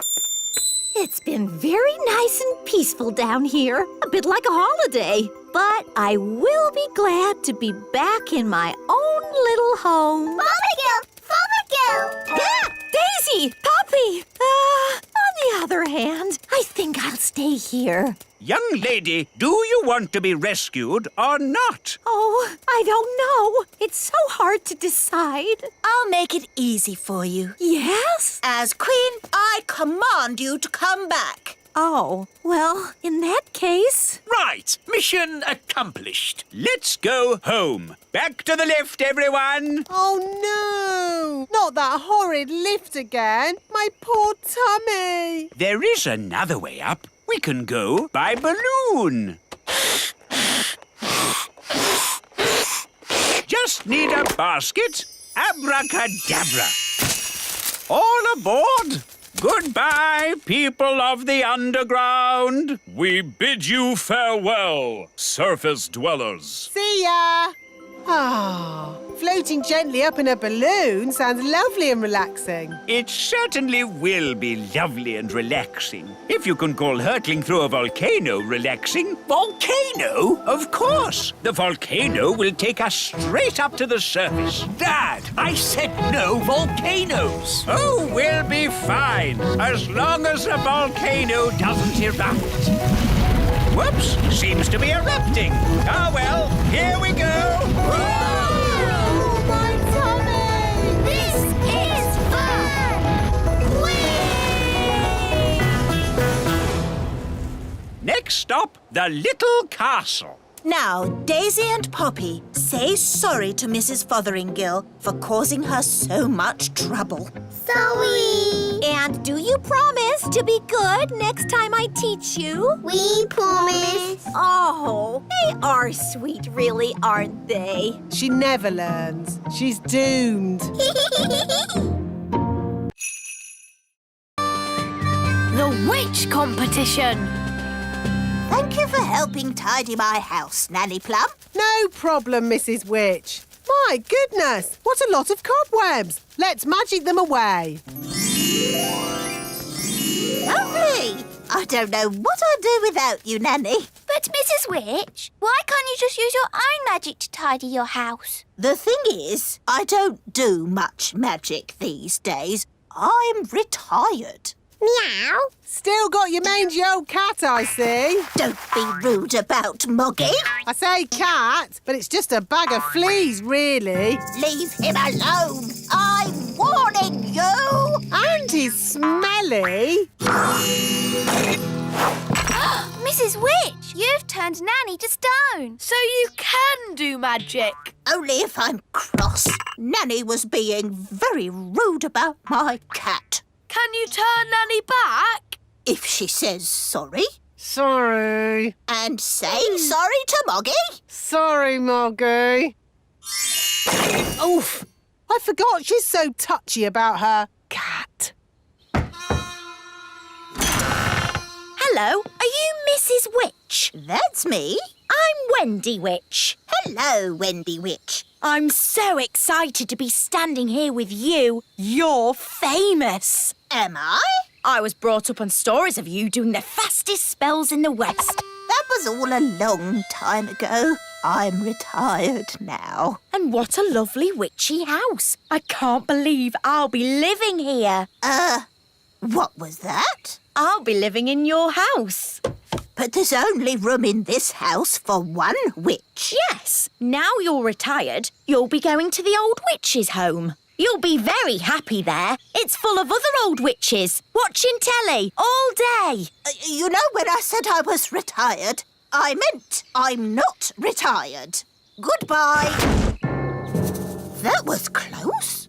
S11: It's been very nice and peaceful down here, a bit like a holiday. But I will be glad to be back in my own little home.
S1: Fotheringill! Fotheringill!
S11: Yeah, Daisy! Poppy! On the other hand, I think I'll stay here.
S8: Young lady, do you want to be rescued or not?
S11: Oh, I don't know. It's so hard to decide.
S6: I'll make it easy for you.
S11: Yes?
S6: As Queen, I command you to come back.
S11: Oh, well, in that case...
S5: Right, mission accomplished.
S8: Let's go home. Back to the lift, everyone.
S2: Oh, no. Not that horrid lift again. My poor tummy.
S8: There is another way up. We can go by balloon. Just need a basket. Abracadabra. All aboard. Goodbye, people of the underground.
S14: We bid you farewell, surface dwellers.
S2: See ya. Ah, floating gently up in a balloon sounds lovely and relaxing.
S8: It certainly will be lovely and relaxing. If you can call hurtling through a volcano relaxing.
S5: Volcano?
S8: Of course. The volcano will take us straight up to the surface.
S5: Dad, I said no volcanoes.
S8: Oh, we'll be fine, as long as the volcano doesn't erupt. Whoops, seems to be erupting. Oh, well, here we go.
S1: Oh, my tummy! This is fun! Whee!
S8: Next stop, the little castle.
S6: Now, Daisy and Poppy, say sorry to Mrs. Fotheringill for causing her so much trouble.
S1: Sorry.
S11: And do you promise to be good next time I teach you?
S1: We promise.
S11: Oh, they are sweet, really, aren't they?
S2: She never learns. She's doomed.
S9: witch competition.
S6: Thank you for helping tidy my house, Nanny Plum.
S2: No problem, Mrs. Witch. My goodness, what a lot of cobwebs. Let's magic them away.
S6: Lovely. I don't know what I'd do without you, Nanny.
S1: But, Mrs. Witch, why can't you just use your own magic to tidy your house?
S6: The thing is, I don't do much magic these days. I'm retired.
S3: Meow.
S2: Still got your mangy old cat, I see.
S6: Don't be rude about Moggy.
S2: I say cat, but it's just a bag of fleas, really.
S6: Leave him alone. I'm warning you.
S2: And he's smelly.
S1: Mrs. Witch, you've turned Nanny to stone.
S9: So you can do magic.
S6: Only if I'm cross. Nanny was being very rude about my cat.
S9: Can you turn Nanny back?
S6: If she says sorry.
S2: Sorry.
S6: And say sorry to Moggy.
S2: Sorry, Moggy. Oof. I forgot she's so touchy about her cat.
S11: Hello, are you Mrs. Witch?
S6: That's me.
S11: I'm Wendy Witch.
S6: Hello, Wendy Witch.
S11: I'm so excited to be standing here with you. You're famous.
S6: Am I?
S11: I was brought up on stories of you doing the fastest spells in the West.
S6: That was all a long time ago. I'm retired now.
S11: And what a lovely witchy house. I can't believe I'll be living here.
S6: What was that?
S11: I'll be living in your house.
S6: But there's only room in this house for one witch.
S11: Yes. Now you're retired, you'll be going to the old witch's home. You'll be very happy there. It's full of other old witches, watching telly all day.
S6: You know, when I said I was retired, I meant I'm not retired. Goodbye. That was close.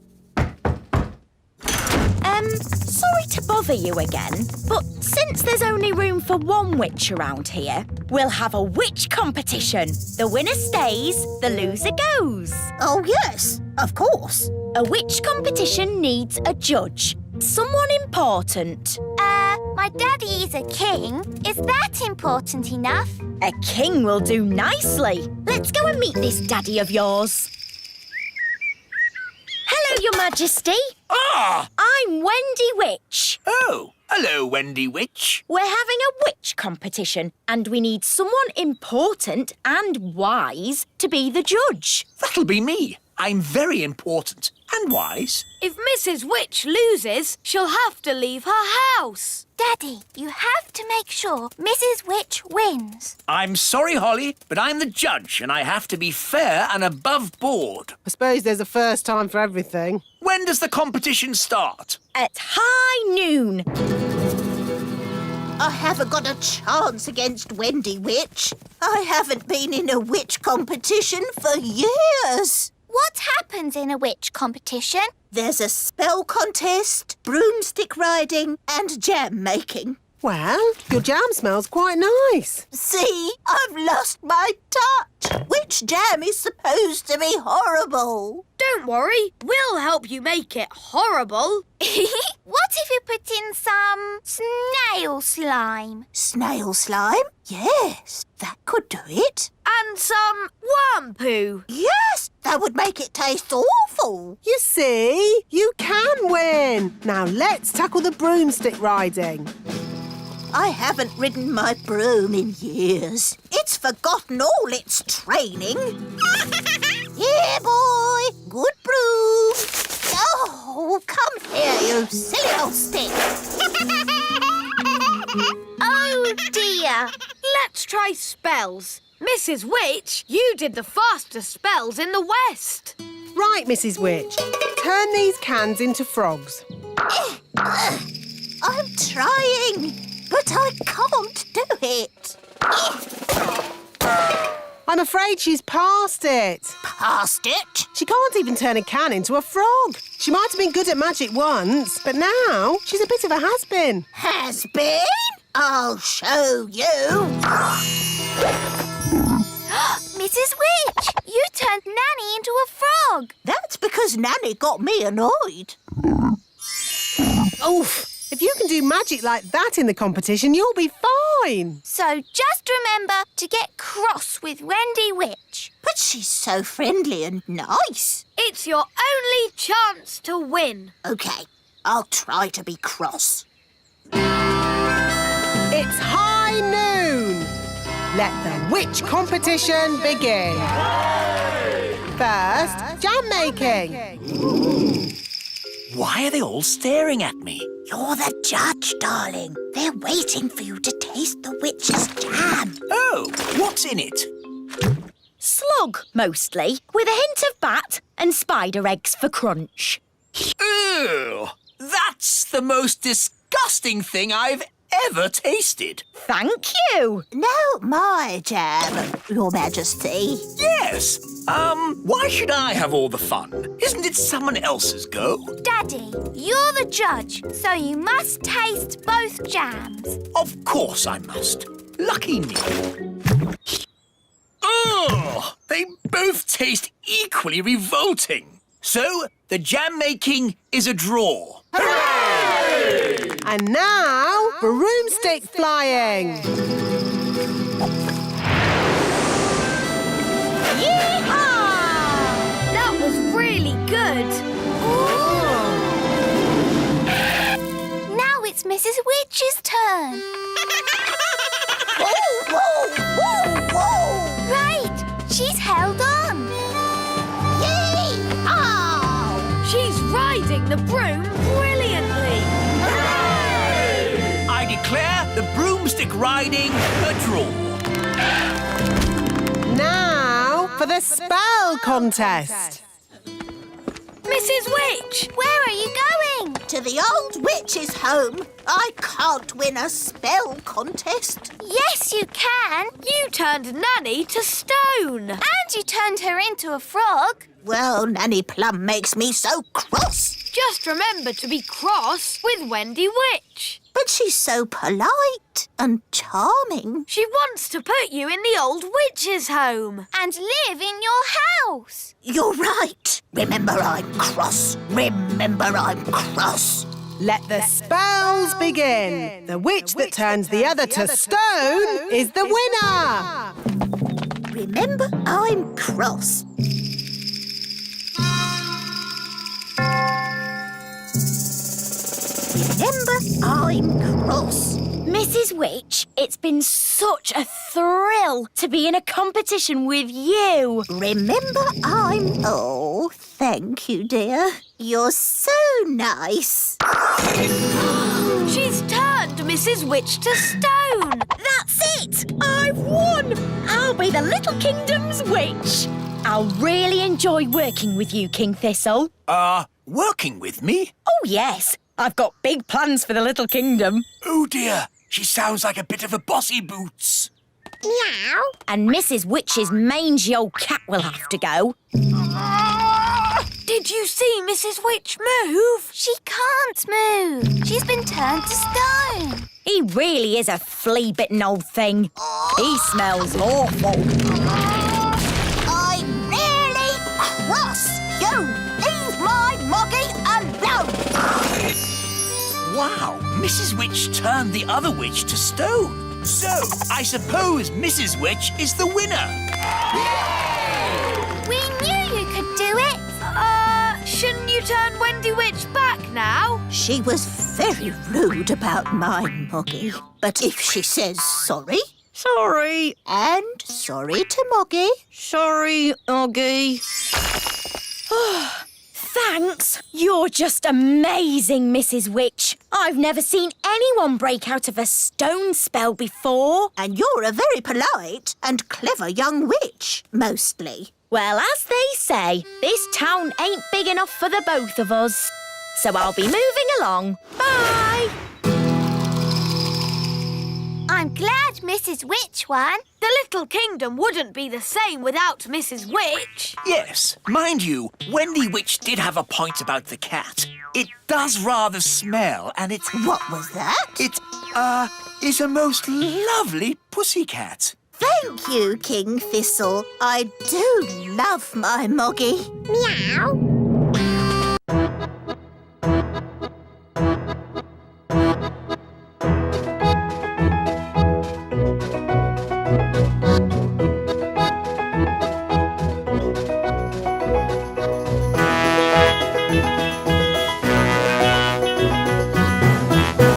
S11: Sorry to bother you again, but since there's only room for one witch around here, we'll have a witch competition. The winner stays, the loser goes.
S6: Oh, yes, of course.
S11: A witch competition needs a judge. Someone important.
S1: My daddy is a king. Is that important enough?
S11: A king will do nicely. Let's go and meet this daddy of yours. Hello, Your Majesty.
S5: Ah!
S11: I'm Wendy Witch.
S5: Oh, hello, Wendy Witch.
S11: We're having a witch competition and we need someone important and wise to be the judge.
S5: That'll be me. I'm very important and wise.
S9: If Mrs. Witch loses, she'll have to leave her house.
S1: Daddy, you have to make sure Mrs. Witch wins.
S5: I'm sorry, Holly, but I'm the judge and I have to be fair and above board.
S2: I suppose there's a first time for everything.
S5: When does the competition start?
S11: At high noon.
S6: I haven't got a chance against Wendy Witch. I haven't been in a witch competition for years.
S1: What happens in a witch competition?
S6: There's a spell contest, broomstick riding and jam making.
S2: Well, your jam smells quite nice.
S6: See, I've lost my touch. Witch jam is supposed to be horrible.
S9: Don't worry, we'll help you make it horrible.
S1: What if you put in some snail slime?
S6: Snail slime? Yes, that could do it.
S9: And some worm poo.
S6: Yes, that would make it taste awful.
S2: You see, you can win. Now let's tackle the broomstick riding.
S6: I haven't ridden my broom in years. It's forgotten all its training. Here, boy. Good broom. Oh, come here, you silly old stick.
S1: Oh, dear.
S9: Let's try spells. Mrs. Witch, you did the fastest spells in the West.
S2: Right, Mrs. Witch. Turn these cans into frogs.
S6: I'm trying, but I can't do it.
S2: I'm afraid she's past it.
S6: Past it?
S2: She can't even turn a can into a frog. She might have been good at magic once, but now she's a bit of a has-been.
S6: Has-been? I'll show you.
S1: Mrs. Witch, you turned Nanny into a frog.
S6: That's because Nanny got me annoyed.
S11: Oof!
S2: If you can do magic like that in the competition, you'll be fine.
S1: So just remember to get cross with Wendy Witch.
S6: But she's so friendly and nice.
S9: It's your only chance to win.
S6: OK, I'll try to be cross.
S2: It's high noon. Let the witch competition begin. First, jam making.
S5: Why are they all staring at me?
S6: You're the judge, darling. They're waiting for you to taste the witch's jam.
S5: Oh, what's in it?
S11: Slug, mostly, with a hint of bat and spider eggs for crunch.
S5: Ew! That's the most disgusting thing I've ever tasted.
S11: Thank you.
S6: No, my jam, Your Majesty.
S5: Yes. Why should I have all the fun? Isn't it someone else's go?
S1: Daddy, you're the judge, so you must taste both jams.
S5: Of course I must. Lucky me. Ugh! They both taste equally revolting. So, the jam making is a draw.
S2: Hooray! And now, broomstick flying.
S9: Yee-haw! That was really good.
S1: Now it's Mrs. Witch's turn.
S6: Whoa, whoa, whoa, whoa!
S1: Right, she's held on.
S6: Yee-haw!
S9: She's riding the broom brilliantly.
S5: I declare the broomstick riding a draw.
S2: Now for the spell contest.
S1: Mrs. Witch, where are you going?
S6: To the old witch's home. I can't win a spell contest.
S1: Yes, you can.
S9: You turned Nanny to stone.
S1: And you turned her into a frog.
S6: Well, Nanny Plum makes me so cross.
S9: Just remember to be cross with Wendy Witch.
S6: But she's so polite and charming.
S9: She wants to put you in the old witch's home.
S1: And live in your house.
S6: You're right. Remember I'm cross. Remember I'm cross.
S2: Let the spells begin. The witch that turns the other to stone is the winner.
S6: Remember I'm cross. Remember I'm cross.
S11: Mrs. Witch, it's been such a thrill to be in a competition with you.
S6: Remember I'm... Oh, thank you, dear. You're so nice.
S9: She's turned Mrs. Witch to stone.
S11: That's it! I've won! I'll be the Little Kingdom's witch. I'll really enjoy working with you, King Thistle.
S5: Working with me?
S11: Oh, yes. I've got big plans for the Little Kingdom.
S5: Oh, dear. She sounds like a bit of a bossy boots.
S11: Meow. And Mrs. Witch's mangy old cat will have to go.
S9: Did you see Mrs. Witch move?
S1: She can't move. She's been turned to stone.
S11: He really is a flea-bitten old thing. He smells awful.
S6: I'm really cross. You leave my moggy alone.
S5: Wow, Mrs. Witch turned the other witch to stone. So, I suppose Mrs. Witch is the winner.
S1: We knew you could do it.
S9: Shouldn't you turn Wendy Witch back now?
S6: She was very rude about my moggy. But if she says sorry...
S11: Sorry.
S6: And sorry to Moggy.
S11: Sorry, Oggy. Thanks. You're just amazing, Mrs. Witch. I've never seen anyone break out of a stone spell before.
S6: And you're a very polite and clever young witch, mostly.
S11: Well, as they say, this town ain't big enough for the both of us. So I'll be moving along. Bye!
S1: I'm glad Mrs. Witch won.
S9: The Little Kingdom wouldn't be the same without Mrs. Witch.
S5: Yes, mind you, Wendy Witch did have a point about the cat. It does rather smell, and it's...
S6: What was that?
S5: It, is a most lovely pussycat.
S6: Thank you, King Thistle. I do love my Moggy.
S3: Meow.